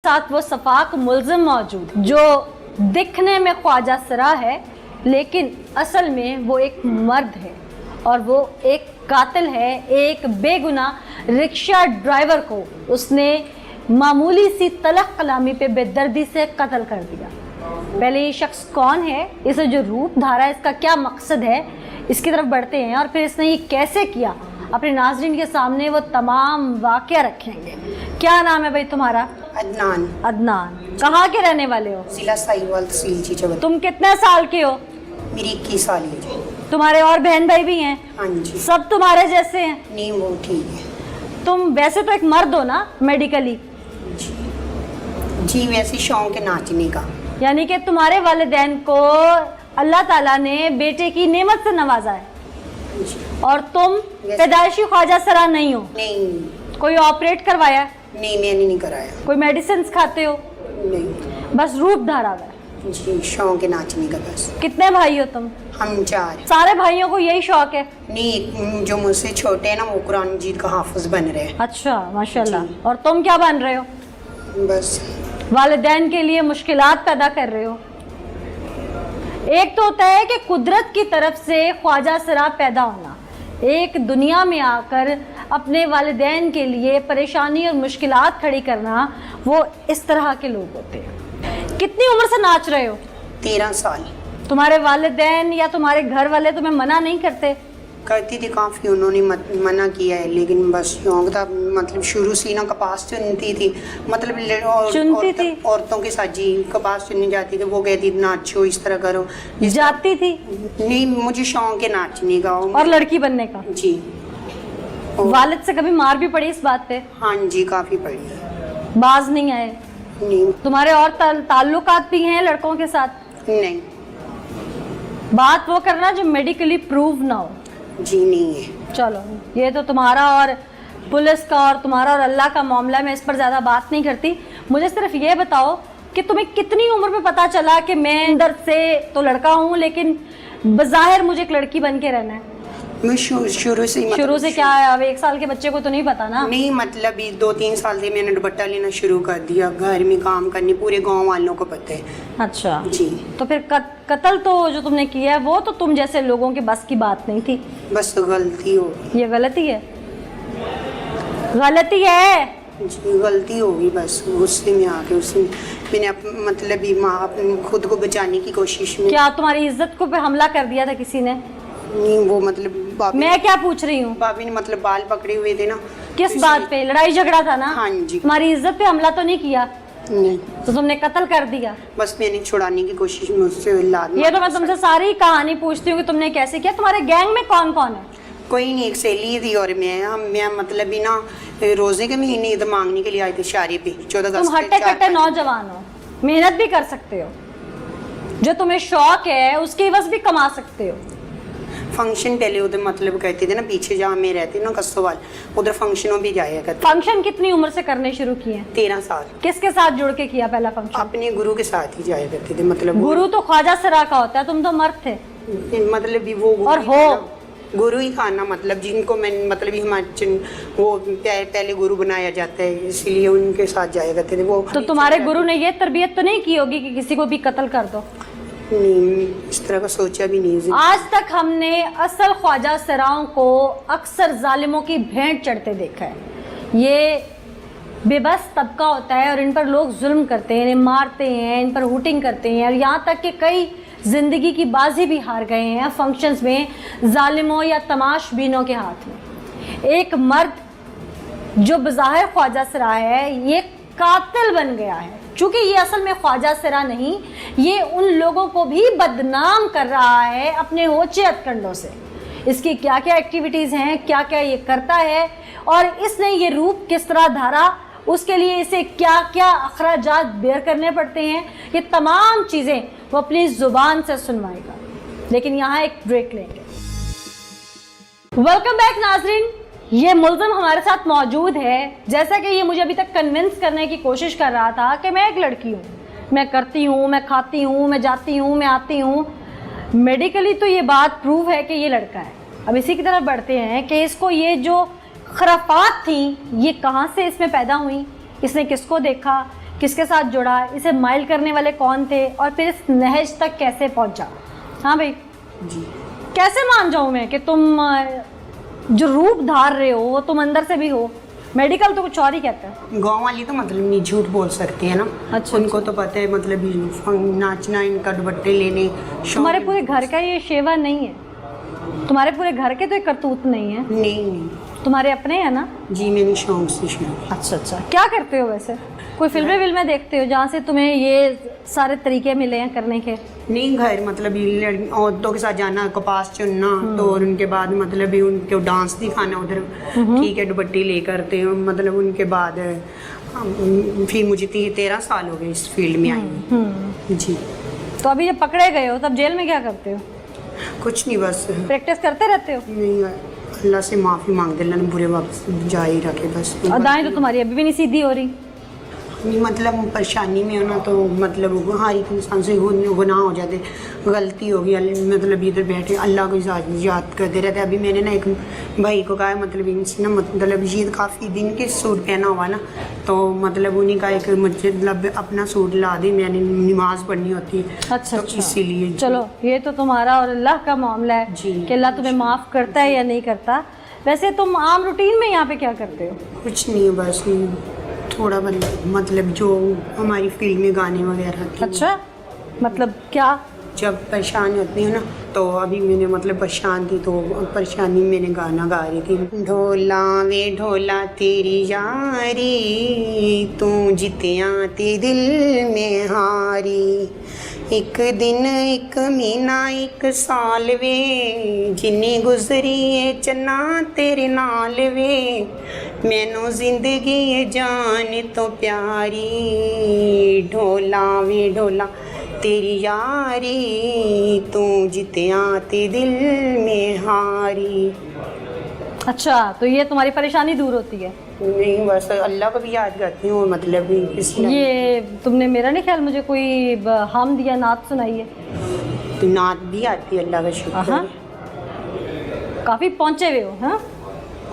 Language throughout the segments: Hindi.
साथ वो सफाक मुल्जिम मौजूद जो दिखने में ख्वाजा सरा है लेकिन असल में वो एक मर्द है और वो एक कातिल है। एक बेगुनाह रिक्शा ड्राइवर को उसने मामूली सी तलख कलामी पे बेदर्दी से कत्ल कर दिया। पहले ये शख्स कौन है, इसे जो रूप धारा है, इसका क्या मकसद है, इसकी तरफ बढ़ते हैं और फिर इसने ये कैसे किया अपने नाज़रीन के सामने वो तमाम वाक़या रखेंगे। क्या नाम है भाई तुम्हारा? अदनान। अदनान, कहाँ के रहने वाले हो? जिला साहिवाल तहसील चीचवद। तुम कितने साल के हो? मेरी 21 साल है जी। तुम्हारे और बहन भाई भी हैं? हाँ जी। सब तुम्हारे जैसे हैं? नहीं, वो ठीक है। तुम वैसे तो एक मर्द हो ना मेडिकली? जी वैसे शौक है नाचने का। यानी कि तुम्हारे वालिदैन को अल्लाह ताला ने बेटे की नेमत से नवाजा है और तुम पैदाइशी ख्वाजा सरा नहीं हो? नहीं। कोई ऑपरेट करवाया? नहीं, मैंने नहीं कराया। कोई मेडिसिन खाते हो? नहीं। बस रूप धारा हुआ है? जी शौक है नाचने का बस। कितने भाई हो तुम? हम 4। सारे भाइयों को यही शौक है? नहीं, जो मुझसे छोटे हैं ना वो कुरान मजीद का हाफिज बन रहे हैं। अच्छा माशाल्लाह। और तुम क्या बन रहे हो? बस वालिदैन के लिए मुश्किलात पैदा कर रहे हो। एक तो होता है कि कुदरत की तरफ से ख्वाजा सरा पैदा होना, एक दुनिया में आकर अपने वालिदैन के लिए परेशानी और मुश्किलात खड़ी करना, वो इस तरह के लोग होते हैं। कितनी उम्र से नाच रहे हो? 13 साल। तुम्हारे वालिदैन या तुम्हारे घर वाले तुम्हें मना नहीं करते? करती थी काफ़ी, उन्होंने मना किया है लेकिन बस शौक था। मतलब शुरू से ना कपास चुनती थी, मतलब चुनती थी? औरतों के साथ जी कपास चुनने जाती थी। वो कहती नाचो, इस तरह करो। जाती थी? नहीं, मुझे शौक है नाचने का और लड़की बनने का। जी। वालिद से कभी मार भी पड़ी इस बात पे? हाँ जी, काफ़ी पड़ी। बाज नहीं आए? नहीं। तुम्हारे और ताल्लुकात भी हैं लड़कों के साथ? नहीं। बात वो करना जो मेडिकली प्रूव ना हो। जी नहीं है। चलो, ये तो तुम्हारा और पुलिस का और तुम्हारा और अल्लाह का मामला, मैं इस पर ज़्यादा बात नहीं करती। मुझे सिर्फ ये बताओ कि तुम्हें कितनी उम्र में पता चला कि मैं अंदर से तो लड़का हूँ लेकिन बज़ाहिर मुझे एक लड़की बन के रहना है? मैं शुरू से मतलब शुरू से क्या है? अब 1 साल के बच्चे को तो नहीं पता ना। नहीं, मतलब 2-3 साल से मैंने दुपट्टा लेना शुरू कर दिया, घर में काम करने, पूरे गांव वालों को पता है। अच्छा जी। तो फिर कत्ल तो जो तुमने किया है वो तो तुम जैसे लोगों के बस की बात नहीं थी। बस गलती हो गई। ये गलती है? गलती है जी, गलती होगी बस। गुस्से में आके उसने मैंने मतलब खुद को बचाने की कोशिश में। क्या तुम्हारी इज्जत को पे हमला कर दिया था किसी ने? नहीं, वो मतलब मैं क्या पूछ रही हूँ? भाभी ने मतलब बाल पकड़े हुए थे ना। किस बात पे? लड़ाई झगड़ा था ना? हाँ जी। तुम्हारी इज्जत पे हमला तो नहीं किया? नहीं। तो तुमने कत्ल कर दिया? बस मैंने छुड़ाने की कोशिश में उससे ये तो मैं तुमसे सारी कहानी पूछती हूँ कि तुमने कैसे किया। तुम्हारे गैंग में कौन कौन है? कोई नहीं, एक सहेली थी और मैं मतलब ही ना रोजे के महीने ईद मांगने के लिए आए थे शारे पे 14 अगस्त। तुम हट्टे कट्टे नौजवान हो, मेहनत भी कर सकते हो, जो तुम्हें शौक है उसकी बस भी कमा सकते हो। फंक्शन पहले उधर मतलब कहते थे ना, पीछे जहाँ मैं रहती ना कस्सोवाल, उधर फंक्शनों भी जाया करते। फंक्शन कितनी उम्र से करने शुरू किए? 13 साल। किसके साथ जुड़ के किया पहला फंक्शन? अपने गुरु के साथ ही जाया करते थे। मतलब गुरु तो ख्वाजा सरा का होता है, तुम तो मर्द थे। मतलब भी वो और हो गुरु ही खाना, मतलब जिनको मैं मतलब हमारे वो पहले गुरु बनाया जाता है, इसलिए उनके साथ जाया करते थे वो। तो तुम्हारे गुरु ने ये तरबियत तो नहीं की होगी कि किसी को भी कत्ल कर दो? नहीं, इस तरह का सोचा भी नहीं। आज तक हमने असल ख्वाजा सराओं को अक्सर जालिमों की भेंट चढ़ते देखा है। ये बेबस तबका होता है और इन पर लोग जुल्म करते हैं, इन्हें मारते हैं, इन पर हुटिंग करते हैं और यहाँ तक कि कई ज़िंदगी की बाजी भी हार गए हैं फंक्शंस में जालिमों या तमाशबीनों के हाथ में। एक मर्द जो बज़ाहिर ख्वाजा सरा है ये कातिल बन गया है, चूँकि ये असल में ख्वाजा सरा नहीं, ये उन लोगों को भी बदनाम कर रहा है अपने होचे हथकंडों से। इसकी क्या क्या एक्टिविटीज़ हैं, क्या क्या ये करता है और इसने ये रूप किस तरह धारा, उसके लिए इसे क्या क्या अखराजात बेयर करने पड़ते हैं, ये तमाम चीज़ें वो अपनी ज़ुबान से सुनवाएगा। लेकिन यहाँ एक ब्रेक लेंगे। वेलकम बैक नाजरीन, ये मुल्ज़िम हमारे साथ मौजूद है। जैसा कि ये मुझे अभी तक कन्विंस करने की कोशिश कर रहा था कि मैं एक लड़की हूँ, मैं करती हूँ, मैं खाती हूँ, मैं जाती हूँ, मैं आती हूँ। मेडिकली तो ये बात प्रूव है कि ये लड़का है। अब इसी की तरफ बढ़ते हैं कि इसको ये जो खराफात थी ये कहाँ से इसमें पैदा हुई, इसने किसको देखा, किसके साथ जुड़ा, इसे माइल करने वाले कौन थे और फिर इस नहज तक कैसे पहुंचा? हाँ भाई जी। कैसे मान जाऊं मैं कि तुम जो रूप धार रहे हो वो तुम अंदर से भी हो? मेडिकल तो कुछ और ही कहता है। गाँव वाली तो मतलब नहीं झूठ बोल सकती है ना। अच्छा, उनको तो पता है मतलब नाचना, इनका दुपट्टे लेने। तुम्हारे पूरे घर का ये शेवा नहीं है, तुम्हारे पूरे घर के तो ये करतूत नहीं है। नहीं तुम्हारे अपने हैं ना? जी, मैंने शौक से शुरू। अच्छा अच्छा, क्या करते हो वैसे? कोई फिल्में देखते हो जहाँ से तुम्हें ये सारे तरीके मिले हैं करने के? नहीं, घर मतलब ये औरतों के साथ जाना, कपास चुनना, तो और उनके बाद मतलब ये उनको डांस दिखाना उधर, ठीक है, दुपट्टी ले करते हो, मतलब उनके बाद फिर मुझे 13 साल हो गए इस फील्ड में आई। जी। तो अभी जब पकड़े गए हो तब जेल में क्या करते हो? कुछ नहीं, बस प्रैक्टिस करते रहते हो? नहीं, अल्लाह से माफ़ी मांग दे, बुरे वक्त जा ही रखे बस। अदाएं तो तुम्हारी अभी भी नहीं सीधी हो रही। नहीं मतलब परेशानी में हो ना, तो मतलब हर एक इंसान से गुनाह हो जाते, गलती हो गई, मतलब इधर बैठे अल्लाह को याद करते रहते। अभी मैंने ना एक भाई को कहा, मतलब इनसे ना मतलब ये काफ़ी दिन के सूट पहना हुआ ना, तो मतलब उन्हीं का एक मुझे मतलब अपना सूट ला दी, मैंने नमाज पढ़नी होती है। अच्छा तो अच्छा, इसीलिए चलो ये तो तुम्हारा और अल्लाह का मामला है जी। कि अल्लाह तुम्हें माफ़ करता है या नहीं करता। वैसे तुम आम रूटीन में यहाँ पे क्या करते हो? कुछ नहीं, बस थोड़ा मतलब जो हमारी फील्ड में गाने वगैरह। अच्छा, मतलब क्या? जब परेशान होती हूँ ना, तो अभी मैंने मतलब परेशान थी, तो परेशानी में मैंने गाना गा रही थी। ढोला वे ढोला तेरी यारी, तू जितिया ते दिल में हारी, एक दिन एक महीना एक साल वे, जिन्नी गुजरी है चन्ना तेरे नाल वे, मैनू जिंदगी है जान तो प्यारी, ढोला वे ढोला तेरी यारी, तू जितिया ते दिल में हारी। अच्छा, तो ये तुम्हारी परेशानी दूर होती है? नहीं, बस अल्लाह को भी याद करती हूँ, मतलब ये तुमने मेरा नहीं ख्याल मुझे कोई हमद या नात सुनाई है? तो नात भी आती है, अल्लाह का शुक्र है। काफ़ी पहुँचे हुए हो। हाँ,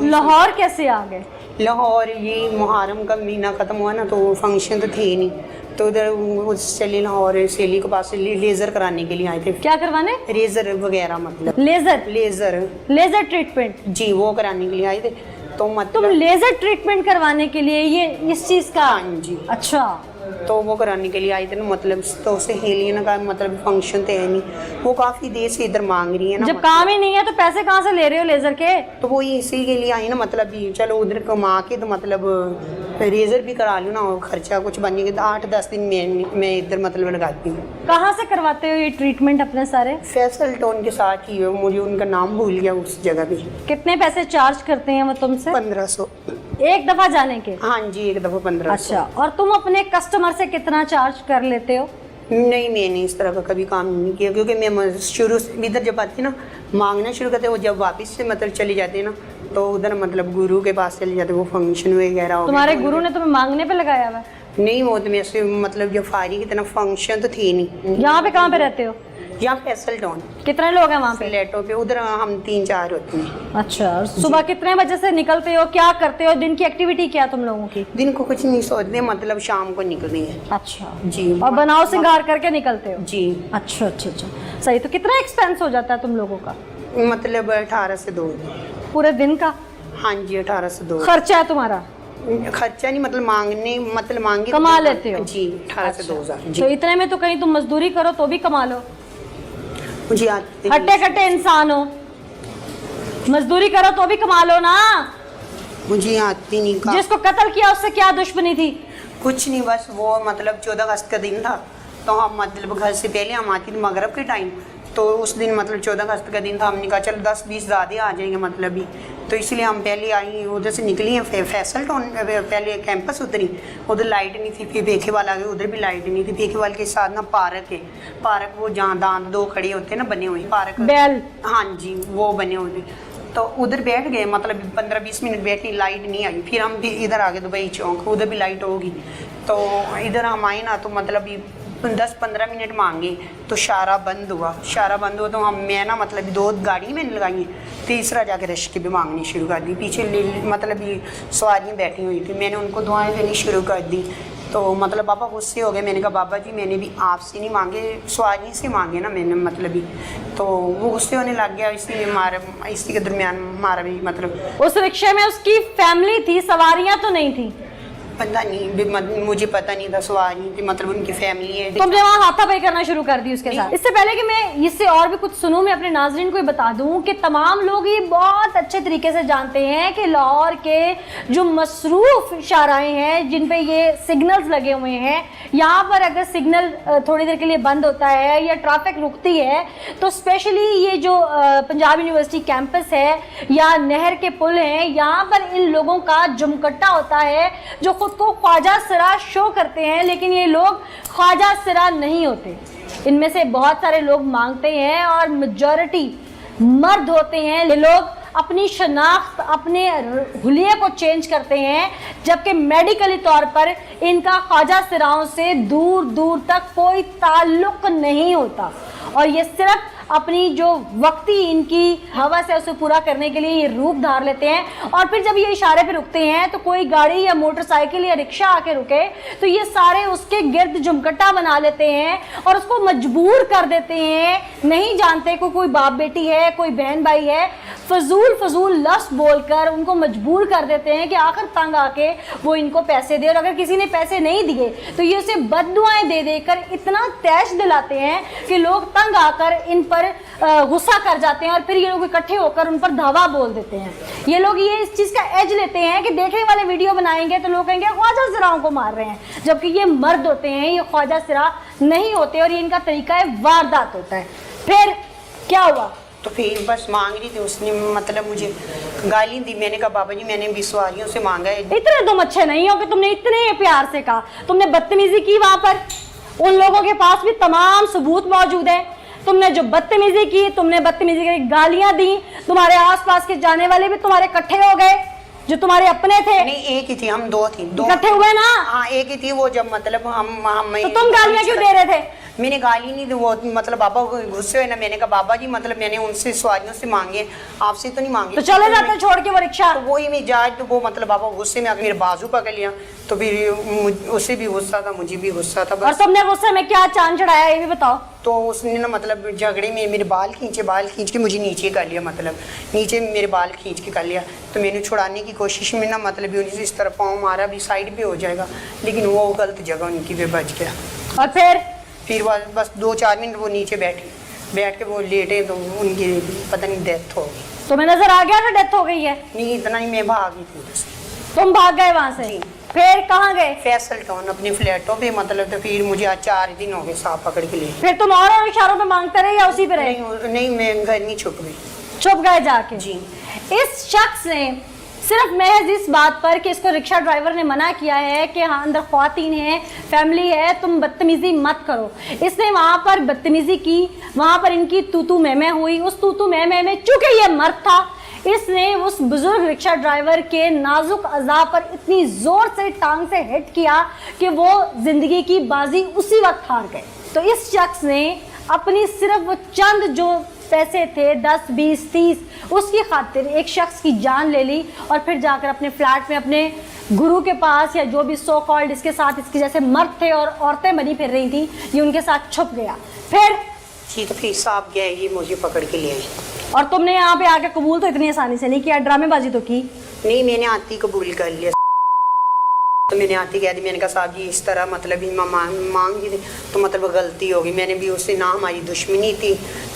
लाहौर कैसे आ गए? लाहौर ये मुहर्रम का महीना ख़त्म हुआ ना, तो फंक्शन तो थे ही नहीं, तो उधर उस चली लाहौर सहेली के पास लेज़र कराने के लिए आए थे। क्या करवाने? रेज़र वगैरह, मतलब लेज़र ट्रीटमेंट। जी, वो कराने के लिए आए थे। तो मतलब तुम लेज़र ट्रीटमेंट करवाने के लिए ये इस चीज़ का? हाँ जी। अच्छा, तो वो कराने के लिए आई थी ना, मतलब तो सहेली ने कहा मतलब फंक्शन तो है नहीं, वो काफ़ी देर से इधर मांग रही है ना। जब काम ही नहीं है तो पैसे कहाँ से ले रहे हो लेज़र के? तो वो इसी के लिए आई ना, मतलब चलो उधर कमा के तो मतलब रेज़र भी करा लूँ ना, और खर्चा कुछ बनने के 8-10 दिन मैं इधर मतलब लगाती हूँ। कहाँ से करवाते हो ये ट्रीटमेंट अपने सारे? फैसल टोन के साथ ही है, मुझे उनका नाम भूल गया उस जगह पे। कितने पैसे चार्ज करते हैं वो तुमसे? 1500 एक दफ़ा जाने के? हाँ जी, एक दफ़ा 1500। अच्छा, और तुम अपने कस्टमर से कितना चार्ज कर लेते हो? नहीं, मैंने इस तरह का कभी काम नहीं किया, क्योंकि मैं शुरू से इधर जब आती ना मांगना शुरू करते, वो जब वापस से मतलब चली जाती है ना, तो उधर मतलब गुरु के पास चले जाते, वो फंक्शन वगैरह हो। तुम्हारे गुरु ने तुम्हें मांगने पे लगाया हुआ? नहीं, वो तो मेरे से मतलब जब फारी की तरह फंक्शन तो थी नहीं। यहाँ पे कहाँ पे रहते हो? यहाँ फैसल टाउन। कितने लोग हैं वहाँ पे? फ्लैटों पे उधर हम 3-4 होते हैं। अच्छा, और सुबह कितने बजे से निकलते हो, क्या करते हो, दिन की एक्टिविटी क्या तुम लोगों की? दिन को कुछ नहीं सोचते, मतलब शाम को निकलते हैं। अच्छा जी। और बनाओ सिंगार करके निकलते हो? जी। अच्छा अच्छा अच्छा, सही। तो कितना एक्सपेंस हो जाता है तुम लोगों का? मतलब 18 से 2 पूरे दिन का? हाँ जी, 18 से 2 खर्चा है तुम्हारा? खर्चा नहीं, मतलब मांगे कमा लेते हो? जी, 18 से 2000 जी। तो इतने में तो कहीं तुम मजदूरी करो तो भी कमा लो। मुझे आते हट्टे कट्टे इंसान हो, मजदूरी करो तो भी कमा लो ना। मुझे आती नहीं का। जिसको कत्ल किया उससे क्या दुश्मनी थी? कुछ नहीं, बस वो मतलब 14 अगस्त का दिन था, तो हम मतलब घर से पहले हम आती थी मगरब के टाइम, तो उस दिन मतलब 14 अगस्त का दिन था, हमने कहा चलो 10-20 ज़्यादा आ जाएंगे मतलब भी, तो इसलिए हम पहले आई, उधर से निकली हैं फैसल टाउन, पहले कैंपस उतरी, उधर लाइट नहीं थी, फिर भेखेवाल आ गए, उधर भी लाइट नहीं थी। भेखेवाल के साथ ना पार्क है, पार्क वो जहाँ दांत 2 खड़े होते हैं ना, बने हुए पार्क, बैल। हाँ जी, वो बने हुए, तो उधर बैठ गए, मतलब 15-20 मिनट बैठी, लाइट नहीं आई। फिर हम भी इधर आ गए दुबई चौक, उधर भी लाइट होगी, तो इधर हम आए ना, तो मतलब 10-15 मिनट मांगे तो शारा बंद हुआ। तो मैं ना मतलब 2 गाड़ी मैंने लगाई, तीसरा जाके रिश्ते भी मांगनी शुरू कर दी। पीछे मतलब सवारियाँ बैठी हुई थी, मैंने उनको दुआएं देनी शुरू कर दी, तो मतलब पापा गुस्से हो गए। मैंने कहा बाबा जी मैंने भी आपसे नहीं मांगे, सवारी से मांगे ना मैंने मतलब भी। तो वो गुस्से होने लग गया, इसलिए मारा, इसी के दरमियान मारा भी मतलब। उस रिक्शे में उसकी फैमिली थी, सवारियां तो नहीं थी? पता नहीं, मुझे पता नहीं था सवारी थी, मतलब उनकी फैमिली है। तुमने वहाँ हाथापाई करना शुरू कर दी उसके साथ? इससे पहले कि मैं इससे और भी कुछ सुनूं, मैं अपने नाजरीन को बता दूं कि तमाम लोग ये बहुत अच्छे तरीके से जानते हैं कि लाहौर के जो मसरूफ शाहराएं हैं जिन पे ये सिग्नल्स लगे हुए हैं, यहाँ पर अगर सिग्नल थोड़ी देर के लिए बंद होता है या ट्रैफिक रुकती है तो स्पेशली ये जो पंजाब यूनिवर्सिटी कैंपस है या नहर के पुल हैं, यहाँ पर इन लोगों का जुमकट्टा होता है जो खुद को ख्वाजा सिरा शो करते हैं, लेकिन ये लोग ख्वाजा सिरा नहीं होते। इनमें से बहुत सारे लोग मांगते हैं और मेजॉरिटी मर्द होते हैं। ये लोग अपनी शनाख्त, अपने हुलिये को चेंज करते हैं, जबकि मेडिकली तौर पर इनका ख्वाजा सिराओं से दूर दूर तक कोई ताल्लुक नहीं होता और ये सिर्फ अपनी जो वक्ती इनकी हवस है उसे पूरा करने के लिए ये रूप धार लेते हैं। और फिर जब ये इशारे पे रुकते हैं तो कोई गाड़ी या मोटरसाइकिल या रिक्शा आके रुके तो ये सारे उसके गिर्द जुमकट्टा बना लेते हैं और उसको मजबूर कर देते हैं। नहीं जानते को कोई बाप बेटी है, कोई बहन भाई है, फजूल लफ्ज़ बोलकर उनको मजबूर कर देते हैं कि आखिर तंग आके वो इनको पैसे दे। और अगर किसी ने पैसे नहीं दिए तो ये उसे बद्दुआएं दे देकर इतना तैश दिलाते हैं कि लोग तंग आकर इन पर गुस्सा कर जाते हैं और फिर ये लोग इकट्ठे होकर उन पर धावा बोल देते हैं। ये लोग ये इस चीज़ का एज लेते हैं कि देखने वाले वीडियो बनाएंगे तो लोग कहेंगे ख्वाजा सिराओं को मार रहे हैं, जबकि ये मर्द होते हैं, ये ख्वाजा सिरा नहीं होते और ये इनका तरीका है वारदात होता है। फिर क्या हुआ? तो फिर बस मांग रही थी उसने, मतलब मुझे गाली दी। मैंने कहा बाबा जी मैंने भी सवारियों से मांगा है। इतने तुम अच्छे नहीं हो कि तुमने इतने प्यार से कहा, तुमने बदतमीजी की वहां पर। उन लोगों के पास भी तमाम सबूत मौजूद है। तुमने जो बदतमीजी की, तुमने बदतमीजी की गालियां दी, तुम्हारे आसपास के जाने वाले भी तुम्हारे इकट्ठे हो गए जो तुम्हारे अपने थे। नहीं एक ही थी, हम दो थी, दो इकट्ठे हुए ना? हाँ एक ही थी वो, जब मतलब हम तो तुम गालियां क्यों दे रहे थे? मैंने गाली नहीं दी, वो मतलब बाबा गुस्से हुए ना। मैंने कहा बाबा जी मतलब मैंने उनसे सवारियों से मांगे, आपसे तो नहीं मांगे। तो चले जाते छोड़ के वो रिक्शा। तो वही मैं जाए तो वो मतलब बाबा गुस्से में आके मेरे बाजू पकड़ लिया। तो फिर उसे भी गुस्सा था, मुझे भी गुस्सा था। और तुमने गुस्से में क्या चांद चढ़ाया ये भी बताओ? तो उसने ना मतलब झगड़े में मेरे बाल खींच के मुझे नीचे कर लिया, मतलब नीचे मेरे बाल खींच के कर लिया। तो मैंने छुड़ाने की कोशिश में ना मतलब उन्हें इस तरह पाँव मारा भी साइड पे हो जाएगा, लेकिन वो गलत जगह उनकी पे बच गया। और फिर बस 2-4 मिनट वो नीचे बैठ के वो लेटे तो उनकी पता नहीं डेथ हो गई। तुम्हें नजर आ गया ना डेथ हो गई है? नहीं इतना ही, मैं भागी थी। तुम भाग गए वहां से? फिर कहाँ गए? फैसल टाउन अपने फ्लैटों पे, मतलब तो फिर मुझे आज 4 दिन हो गए सांप पकड़ के लिए। फिर तुम और इशारों पे मांगते रहे या उसी पे रहे? नहीं मैं घर नहीं छुप गई। छुप गए जाके? जी। इस शख्स ने सिर्फ महज इस बात पर कि इसको रिक्शा ड्राइवर ने मना किया है कि हाँ अंदर ख्वातीन है, फैमिली है, तुम बदतमीजी मत करो, इसने वहाँ पर बदतमीजी की, वहाँ पर इनकी तू मैं हुई। उस तू मैं में चूंकि ये मर्द था, इसने उस बुजुर्ग रिक्शा ड्राइवर के नाजुक अज़ा पर इतनी जोर से टांग से हिट किया कि वो जिंदगी की बाजी उसी वक्त हार गए। तो इस शख्स ने अपनी सिर्फ वो चंद जो पैसे थे 10, 20, 30 उसकी खातिर एक शख्स की जान ले ली और फिर जाकर अपने फ्लैट में अपने गुरु के पास या जो भी सो कॉल्ड इसके साथ इसके जैसे मर्द थे और औरतें बनी फिर रही थी, ये उनके साथ छुप गया। फिर जी तो फिर सांप गया, ये मुझे पकड़ के ले आए। और तुमने यहाँ पे आके कबूल तो इतनी आसानी से नहीं किया, ड्रामेबाजी तो की नहीं। मैंने आती कबूल कर लिया। तो मैंने आती कह दी, मैंने कहा साहब जी इस तरह मतलब ही मांग दी तो मतलब गलती होगी। मैंने भी उससे ना हमारी दुश्मनी थी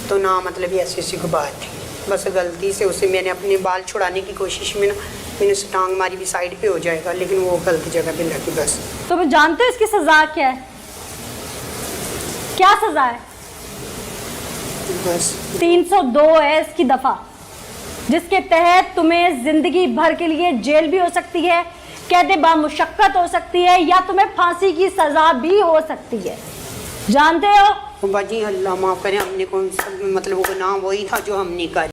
तो ना मतलब ऐसी कोई बात थी, बस गलती से उसे मैंने अपने बाल छुड़ाने की कोशिश में ना मैंने उसे टांग मारी भी साइड पे हो जाएगा, लेकिन वो गलत जगह पे लगी बस। तुम जानते हो इसकी सजा क्या है? क्या सजा है? बस 302 है इसकी दफा, जिसके तहत तुम्हें जिंदगी भर के लिए जेल भी हो सकती है, कैद बामुशक्कत हो सकती है, या तुम्हें फांसी की सजा भी हो सकती है। जानते हो? बाजी अल्लाह माफ़ करे, हमने कौन सा मतलब वो गुनाह वही था जो हमने कर